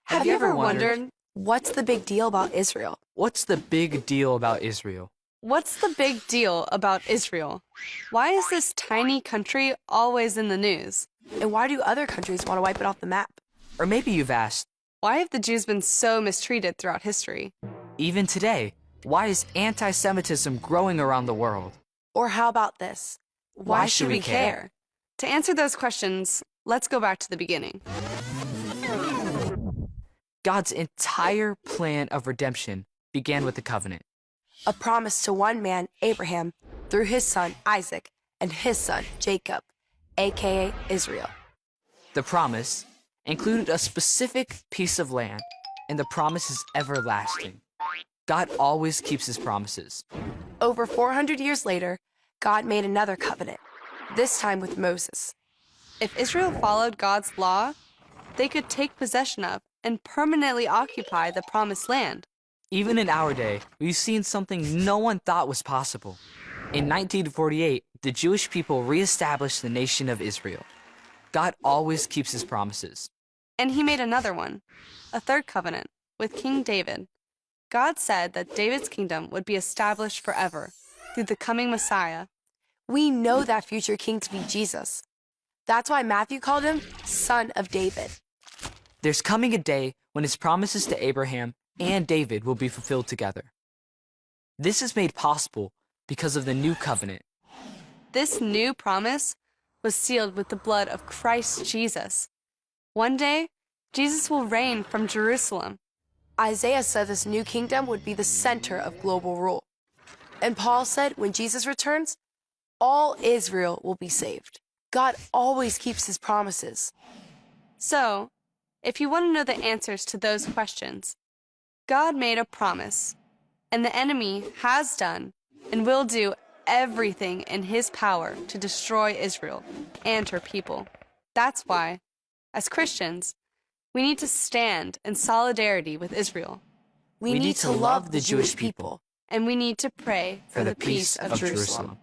Have you ever wondered, what's the big deal about Israel? What's the big deal about Israel? What's the big deal about Israel? Why is this tiny country always in the news? And why do other countries want to wipe it off the map? Or maybe you've asked, Why have the Jews been so mistreated throughout history? even today, why is anti-Semitism growing around the world? Or how about this? Why should we care? To answer those questions, let's go back to the beginning. God's entire plan of redemption began with the covenant. A promise to one man, Abraham, through his son, Isaac, and his son, Jacob, aka Israel. The promise included a specific piece of land, and the promise is everlasting. God always keeps his promises. Over 400 years later, God made another covenant, this time with Moses. If Israel followed God's law, they could take possession of and permanently occupy the promised land. Even in our day, we've seen something no one thought was possible. In 1948, the Jewish people reestablished the nation of Israel. God always keeps his promises. And he made another one, a third covenant, with King David. God said that David's kingdom would be established forever through the coming Messiah. We know that future king to be Jesus. That's why Matthew called him Son of David. There's coming a day when his promises to Abraham and David will be fulfilled together. This is made possible because of the new covenant. This new promise was sealed with the blood of Christ Jesus. One day, Jesus will reign from Jerusalem. Isaiah said this new kingdom would be the center of global rule. And Paul said when Jesus returns, all Israel will be saved. God always keeps his promises. So, if you want to know the answers to those questions, God made a promise, and the enemy has done and will do everything in his power to destroy Israel and her people. That's why, as Christians, we need to stand in solidarity with Israel. We need to love the Jewish people. And we need to pray For the peace of Jerusalem.